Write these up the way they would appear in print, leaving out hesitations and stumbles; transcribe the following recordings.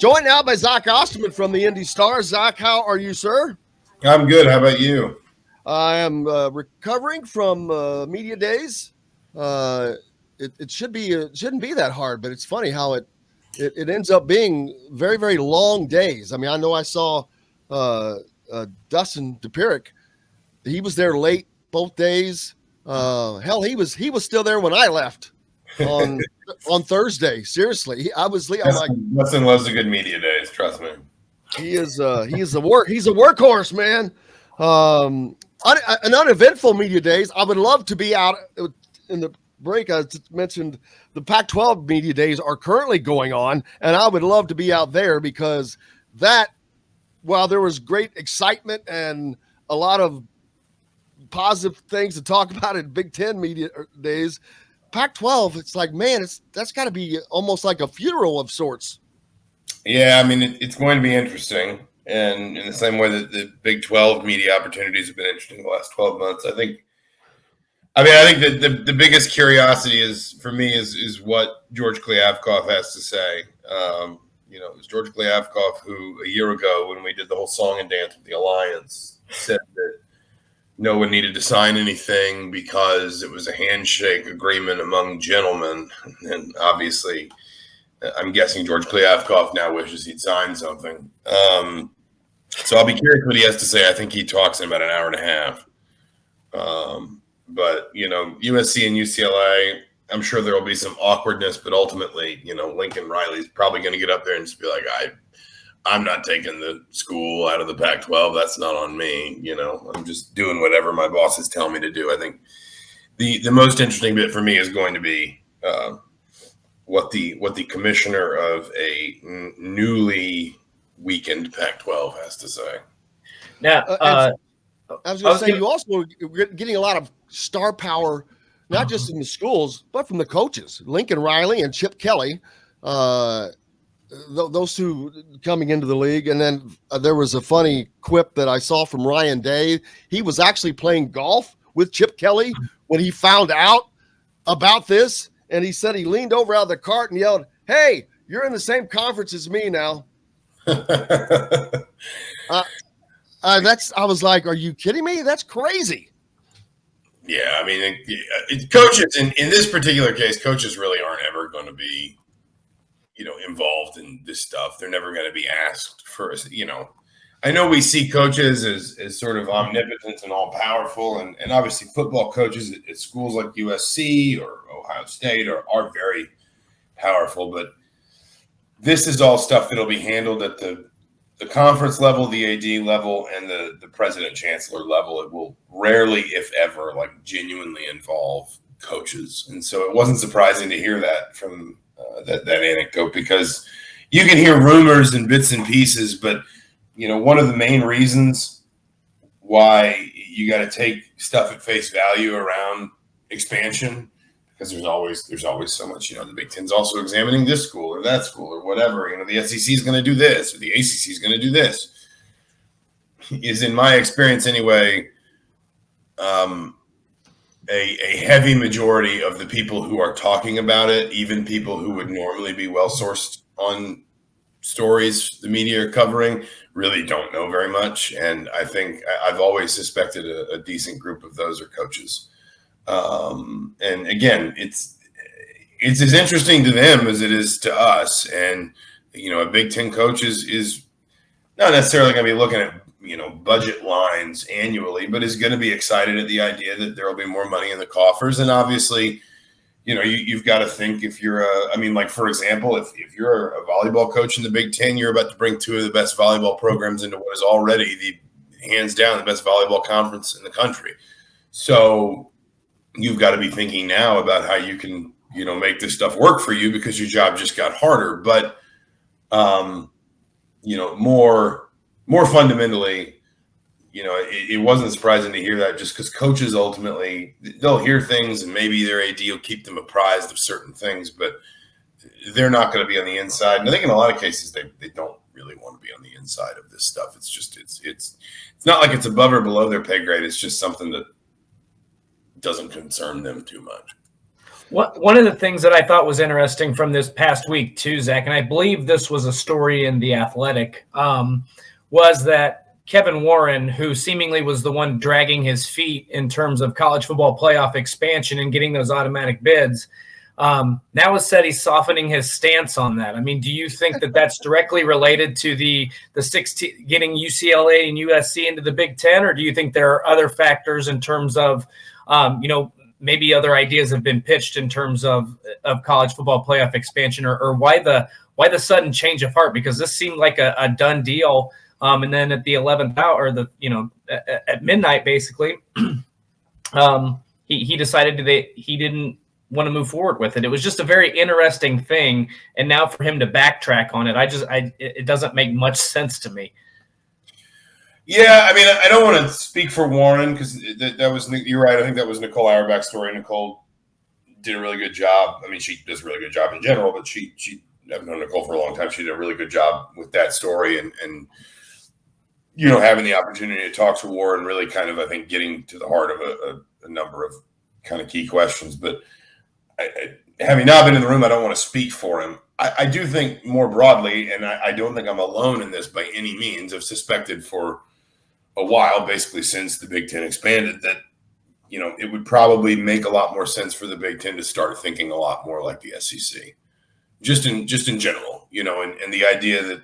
Joined now by Zach Osterman from the Indy Stars. Zach, how are you, sir? I'm good. How about you? I am recovering from media days. It shouldn't be that hard, but it's funny how it ends up being very, very long days. I mean, I know I saw uh, Dustin DePirick. He was there late both days. Hell, he was still there when I left on Thursday. Seriously, I'm like, Dustin loves a good media days. Trust me. he's a workhorse, man. An uneventful media days. I would love to be out in the break. I mentioned the Pac-12 media days are currently going on, and I would love to be out there because while there was great excitement and a lot of positive things to talk about in Big Ten media days, Pac-12, it's like, man, that's got to be almost like a funeral of sorts. Yeah, I mean, it's going to be interesting. And in the same way that the Big 12 media opportunities have been interesting the last 12 months, I think that the biggest curiosity for me is what George Kliavkoff has to say. It was George Kliavkoff who a year ago when we did the whole song and dance with the Alliance said that no one needed to sign anything because it was a handshake agreement among gentlemen. And obviously, I'm guessing George Kliavkoff now wishes he'd signed something. So I'll be curious what he has to say. I think he talks in about an hour and a half. But USC and UCLA, I'm sure there will be some awkwardness, but ultimately, Lincoln Riley's probably going to get up there and just be like, I'm not taking the school out of the Pac-12. That's not on me. I'm just doing whatever my bosses tell me to do. I think the most interesting bit for me is going to be what the commissioner of a newly weakened Pac-12 has to say. Now, I was going to say, you also are getting a lot of star power, not just in the schools, but from the coaches, Lincoln Riley and Chip Kelly. Those two coming into the league. And then there was a funny quip that I saw from Ryan Day. He was actually playing golf with Chip Kelly when he found out about this. And he said he leaned over out of the cart and yelled, "Hey, you're in the same conference as me now." I was like, are you kidding me? That's crazy. Yeah, I mean, coaches in this particular case, coaches really aren't ever going to be involved in this stuff. They're never going to be asked for, I know we see coaches as sort of omnipotent and all powerful. And obviously football coaches at schools like USC or Ohio State are very powerful. But this is all stuff that'll be handled at the conference level, the AD level, and the president chancellor level. It will rarely, if ever, genuinely involve coaches. And so it wasn't surprising to hear that from that anecdote, because you can hear rumors and bits and pieces, but one of the main reasons why you got to take stuff at face value around expansion, because there's always so much. The Big Ten's also examining this school or that school or whatever. The SEC is going to do this or the ACC is going to do this. Is, in my experience anyway, a heavy majority of the people who are talking about it, even people who would normally be well sourced on stories the media are covering, really don't know very much. And I think I've always suspected a decent group of those are coaches. And again, it's as interesting to them as it is to us. And a Big Ten coach is not necessarily going to be looking at budget lines annually, but is going to be excited at the idea that there will be more money in the coffers. And obviously, you've got to think, if you're for example, if you're a volleyball coach in the Big Ten, you're about to bring two of the best volleyball programs into what is already the hands down the best volleyball conference in the country. So you've got to be thinking now about how you can, make this stuff work for you, because your job just got harder. But, more fundamentally, it wasn't surprising to hear that, just because coaches ultimately, they'll hear things and maybe their AD will keep them apprised of certain things, but they're not going to be on the inside. And I think in a lot of cases, they don't really want to be on the inside of this stuff. It's just, it's not like it's above or below their pay grade. It's just something that doesn't concern them too much. One of the things that I thought was interesting from this past week too, Zach, and I believe this was a story in The Athletic, was that Kevin Warren, who seemingly was the one dragging his feet in terms of college football playoff expansion and getting those automatic bids, now has said he's softening his stance on that. I mean, do you think that that's directly related to the 16 getting UCLA and USC into the Big Ten, or do you think there are other factors in terms of, maybe other ideas have been pitched in terms of college football playoff expansion, or why the sudden change of heart? Because this seemed like a done deal. And then at the 11th hour, at midnight, basically, he decided that he didn't want to move forward with it. It was just a very interesting thing. And now for him to backtrack on it, it doesn't make much sense to me. Yeah, I mean, I don't want to speak for Warren because that was, you're right. I think that was Nicole Auerbach's story. Nicole did a really good job. I mean, she does a really good job in general, but I've known Nicole for a long time. She did a really good job with that story and having the opportunity to talk to Warren, really kind of, I think, getting to the heart of a number of kind of key questions. But having not been in the room, I don't want to speak for him. I do think more broadly, and I don't think I'm alone in this by any means, I've suspected for a while, basically since the Big Ten expanded, that it would probably make a lot more sense for the Big Ten to start thinking a lot more like the SEC, just in general, and the idea that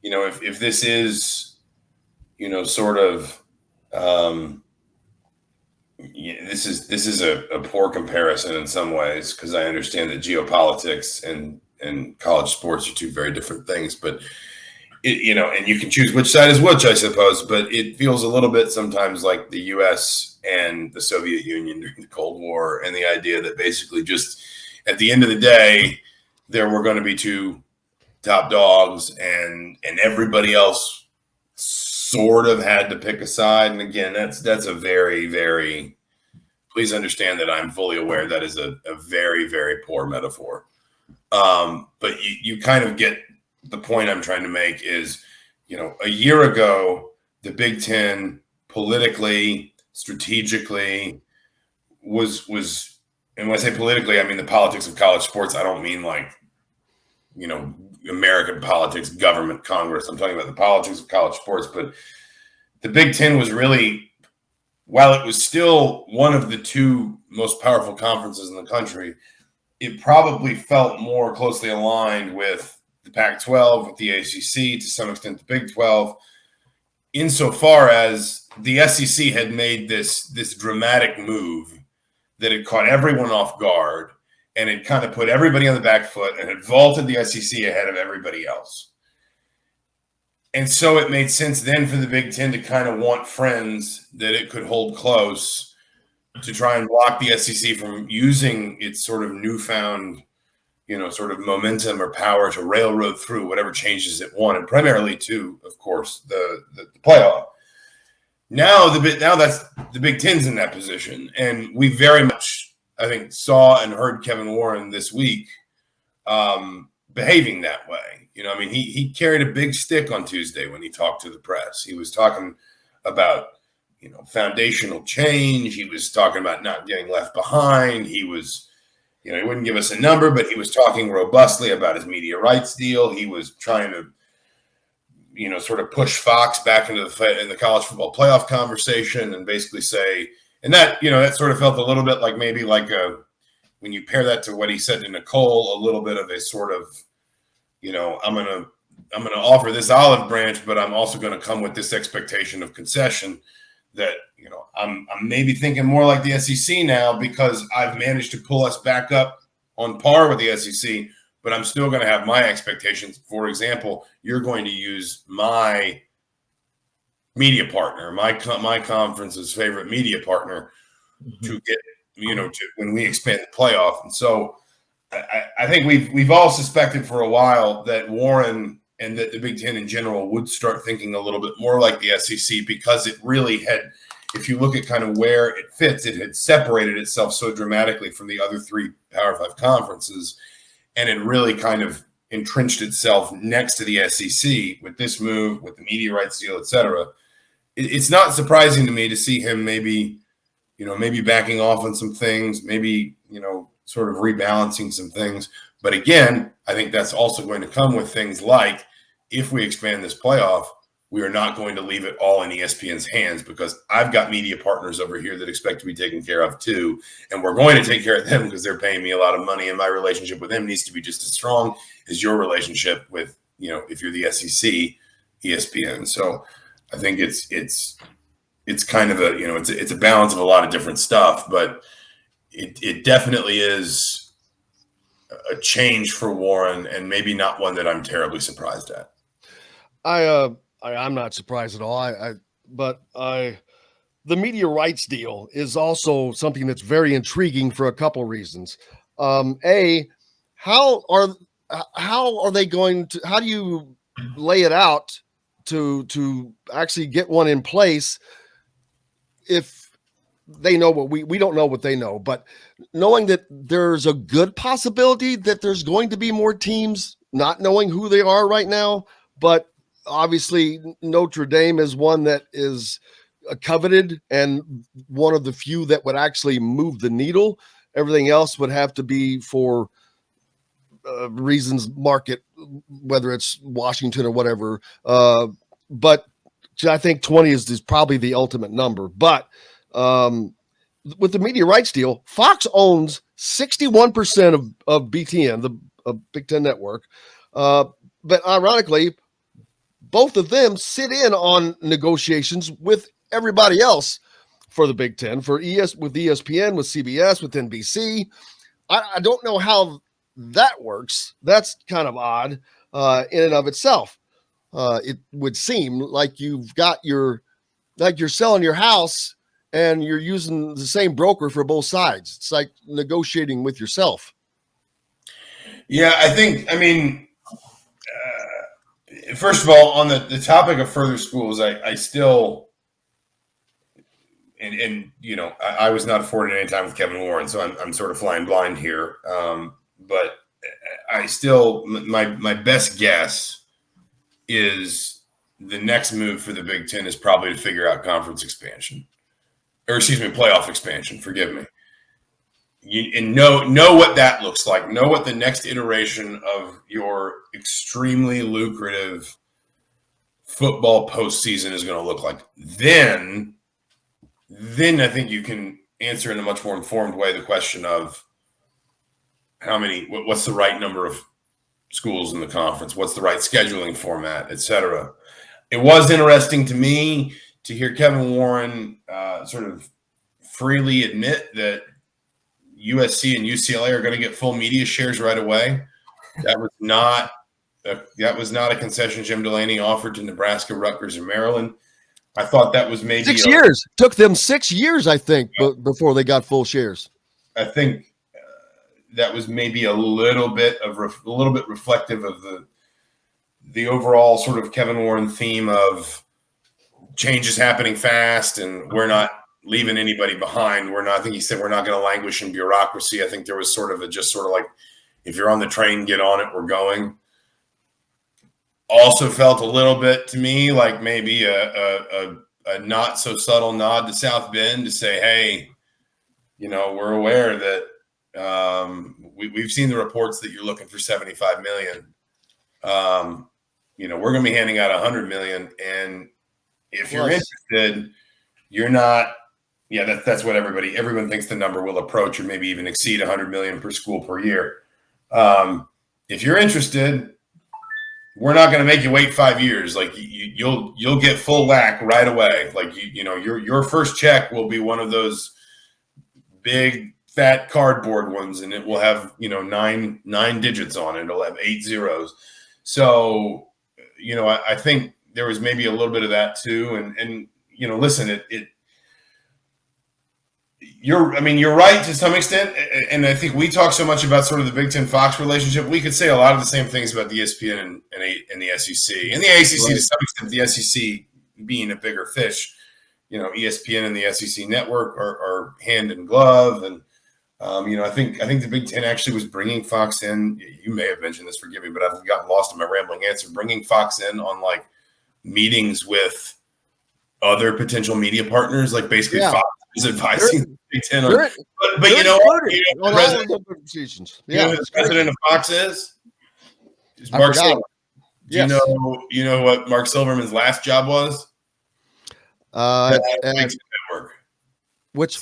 if this is sort of this is a poor comparison in some ways, because I understand that geopolitics and college sports are two very different things, but and you can choose which side is which, I suppose, but it feels a little bit sometimes like the U.S. and the Soviet Union during the Cold War, and the idea that basically just at the end of the day, there were going to be two top dogs, and everybody else sort of had to pick a side. And again, that's a very, very, please understand that I'm fully aware that is a very, very poor metaphor. But you kind of get the point I'm trying to make is, a year ago, the Big Ten politically, strategically was, and when I say politically, I mean the politics of college sports. I don't mean like, American politics, government, Congress. I'm talking about the politics of college sports. But the Big Ten was really, while it was still one of the two most powerful conferences in the country, it probably felt more closely aligned with the Pac-12, with the ACC, to some extent the Big 12, insofar as the SEC had made this dramatic move that had caught everyone off guard, and it kind of put everybody on the back foot, and had vaulted the SEC ahead of everybody else. And so it made sense then for the Big Ten to kind of want friends that it could hold close to try and block the SEC from using its sort of newfound sort of momentum or power to railroad through whatever changes it wanted, primarily to, of course, the playoff. Now that's the Big Ten's in that position, and we very much, I think, saw and heard Kevin Warren this week behaving that way. He carried a big stick on Tuesday when he talked to the press. He was talking about foundational change. He was talking about not getting left behind. He was he wouldn't give us a number, but he was talking robustly about his media rights deal. He was trying to, sort of push Fox back into the college football playoff conversation, and basically say, and that, that sort of felt a little bit like maybe like when you pair that to what he said to Nicole, a little bit of a sort of, I'm going to offer this olive branch, but I'm also going to come with this expectation of concession that, I'm maybe thinking more like the SEC now, because I've managed to pull us back up on par with the SEC, but I'm still going to have my expectations. For example, you're going to use my media partner, my conference's favorite media partner, to get, to when we expand the playoff. And so I think we've all suspected for a while that Warren and that the Big Ten in general would start thinking a little bit more like the SEC, because it really had, if you look at kind of where it fits, it had separated itself so dramatically from the other three Power 5 conferences, and it really kind of entrenched itself next to the SEC with this move, with the media rights deal, et cetera. It's not surprising to me to see him maybe backing off on some things, maybe, sort of rebalancing some things. But again, I think that's also going to come with things like, if we expand this playoff, we are not going to leave it all in ESPN's hands, because I've got media partners over here that expect to be taken care of too. And we're going to take care of them because they're paying me a lot of money, and my relationship with them needs to be just as strong as your relationship with, if you're the SEC, ESPN. So I think it's kind of a, it's a balance of a lot of different stuff, but it definitely is a change for Warren, and maybe not one that I'm terribly surprised at. I'm not surprised at all. But the media rights deal is also something that's very intriguing for a couple of reasons. How are they going to? How do you lay it out to actually get one in place if they know what we don't know what they know, but knowing that there's a good possibility that there's going to be more teams, not knowing who they are right now, but obviously Notre Dame is one that is coveted and one of the few that would actually move the needle. Everything else would have to be for reasons market, whether it's Washington or whatever. But I think 20 is probably the ultimate number. But with the media rights deal, Fox owns 61% of BTN, the Big Ten Network. But ironically, both of them sit in on negotiations with everybody else for the Big Ten, with ESPN, with CBS, with NBC. I don't know how that works. That's kind of odd in and of itself. It would seem like you're selling your house and you're using the same broker for both sides. It's like negotiating with yourself. Yeah, first of all, on the topic of further schools, I still, I was not afforded any time with Kevin Warren, so I'm sort of flying blind here. But I still, my best guess is the next move for the Big Ten is probably to figure out conference expansion, playoff expansion. Forgive me. And know what that looks like. Know what the next iteration of your extremely lucrative football postseason is going to look like. Then I think you can answer in a much more informed way the question of what's the right number of schools in the conference, what's the right scheduling format, et cetera. It was interesting to me to hear Kevin Warren sort of freely admit that USC and UCLA are going to get full media shares right away. That was not a concession Jim Delaney offered to Nebraska, Rutgers, and Maryland. I thought that was maybe 6 years. Took them 6 years, I think, before they got full shares. I think that was maybe a little bit reflective of the overall sort of Kevin Warren theme of changes happening fast, and we're not leaving anybody behind. I think he said we're not going to languish in bureaucracy. I think there was sort of like, if you're on the train, get on it, we're going. Also felt a little bit to me like maybe a not so subtle nod to South Bend to say, hey, we're aware that we've seen the reports that you're looking for $75 million. We're going to be handing out $100 million. And if you're interested, you're not, that's what everyone thinks the number will approach or maybe even exceed $100 million per school per year. If you're interested, we're not going to make you wait 5 years. Like you'll get full whack right away. Like your first check will be one of those big fat cardboard ones, and it will have nine digits on it. It'll have 8 zeros. So I think there was maybe a little bit of that too. And listen, you're right to some extent, and I think we talk so much about sort of the Big Ten Fox relationship. We could say a lot of the same things about the ESPN and the SEC and the ACC to some extent. The SEC being a bigger fish, ESPN and the SEC network are hand in glove, and I think the Big Ten actually was bringing Fox in. You may have mentioned this, forgive me, but I've gotten lost in my rambling answer. Bringing Fox in on like meetings with other potential media partners, like basically Fox is advising the Big Ten. But You're you know what? included You know on who the all president, of the seasons. you know Yeah, who the it's crazy. president of Fox is? It's I Mark forgot. Silverman. Do Yes. you know what Mark Silverman's last job was? At Big Ten Network.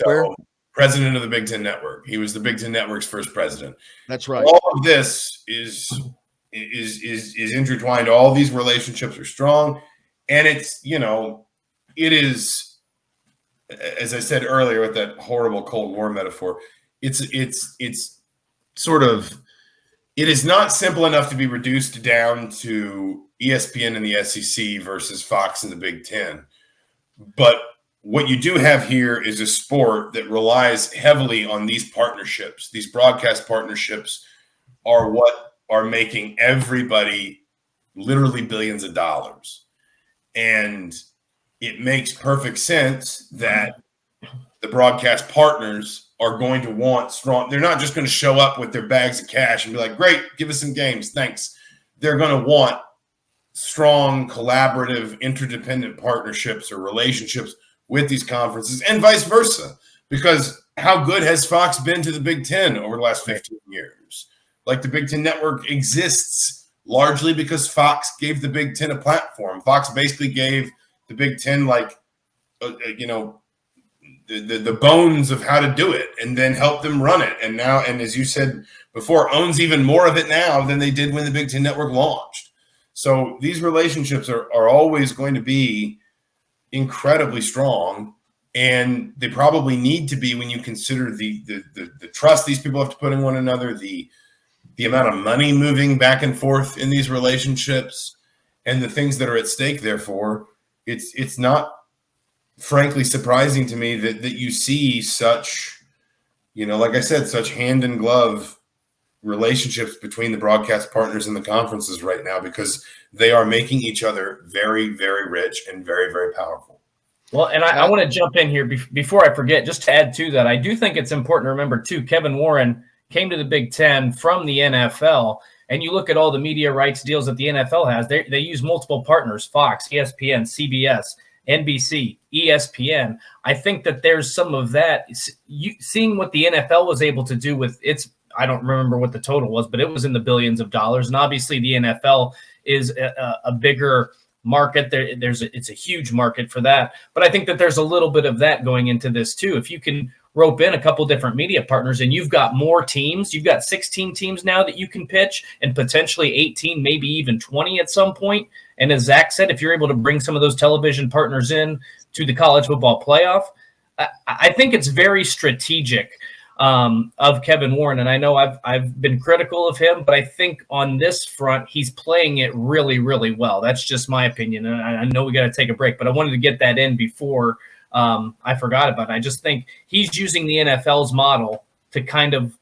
where? President of the Big Ten Network. He was the Big Ten Network's first president. That's right. All of this is intertwined. All these relationships are strong, and it's it is, as I said earlier with that horrible Cold War metaphor. It's sort of, it is not simple enough to be reduced down to ESPN and the SEC versus Fox and the Big Ten, but what you do have here is a sport that relies heavily on these partnerships. These broadcast partnerships are what are making everybody literally billions of dollars. And it makes perfect sense that the broadcast partners are going to want strong. They're not just going to show up with their bags of cash and be like, great, give us some games. Thanks. They're going to want strong, collaborative, interdependent partnerships or relationships with these conferences and vice versa. Because how good has Fox been to the Big Ten over the last 15 years? Like, the Big Ten Network exists largely because Fox gave the Big Ten a platform. Fox basically gave the Big Ten the bones of how to do it, and then helped them run it. And now, and as you said before, owns even more of it now than they did when the Big Ten Network launched. So these relationships are always going to be incredibly strong, and they probably need to be when you consider the trust these people have to put in one another, the amount of money moving back and forth in these relationships, and the things that are at stake. Therefore, it's not frankly surprising to me that you see such, like I said, such hand in glove relationships between the broadcast partners and the conferences right now, because they are making each other very, very rich and very, very powerful. Well, and I want to jump in here before I forget, just to add to that. I do think it's important to remember too, Kevin Warren came to the Big Ten from the NFL, and you look at all the media rights deals that the NFL has, they use multiple partners: Fox, ESPN, CBS, NBC, ESPN. I think that there's some of that. Seeing what the NFL was able to do with its, I don't remember what the total was, but it was in the billions of dollars. And obviously the NFL is a bigger market. It's a huge market for that. But I think that there's a little bit of that going into this too. If you can rope in a couple different media partners and you've got more teams, you've got 16 teams now that you can pitch, and potentially 18, maybe even 20 at some point. And as Zach said, if you're able to bring some of those television partners in to the college football playoff, I think it's very strategic of Kevin Warren. And I know I've been critical of him, but I think on this front, he's playing it really, really well. That's just my opinion. And I know we got to take a break, but I wanted to get that in before I forgot about it. I just think he's using the NFL's model to kind of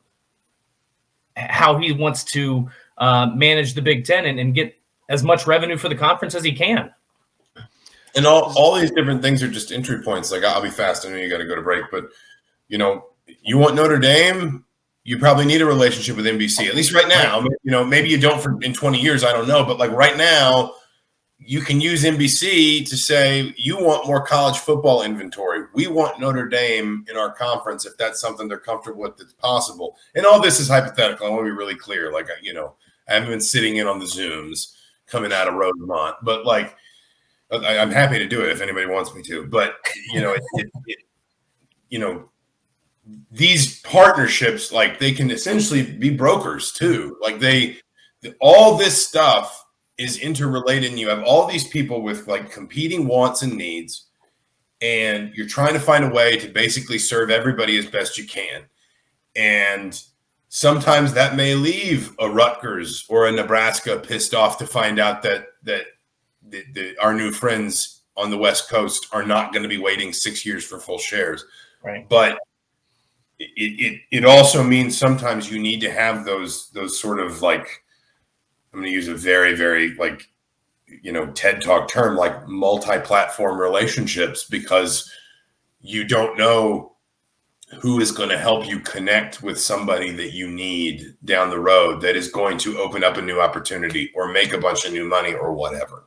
how he wants to manage the Big Ten and get as much revenue for the conference as he can. And all these different things are just entry points. Like, I'll be fast. I know you got to go to break, but you want Notre Dame, you probably need a relationship with NBC, at least right now. Maybe you don't in 20 years, I don't know. But like right now, you can use NBC to say, you want more college football inventory. We want Notre Dame in our conference if that's something they're comfortable with, that's possible. And all this is hypothetical. I want to be really clear. Like, I haven't been sitting in on the Zooms coming out of Rosemont, but like, I'm happy to do it if anybody wants me to. But, these partnerships, like, they can essentially be brokers too. Like, all this stuff is interrelated, and you have all these people with like competing wants and needs, and you're trying to find a way to basically serve everybody as best you can. And sometimes that may leave a Rutgers or a Nebraska pissed off to find out that our new friends on the West Coast are not going to be waiting 6 years for full shares. Right. But it also means sometimes you need to have those sort of, like, I'm going to use a very, very TED Talk term, like multi-platform relationships, because you don't know who is going to help you connect with somebody that you need down the road that is going to open up a new opportunity or make a bunch of new money or whatever.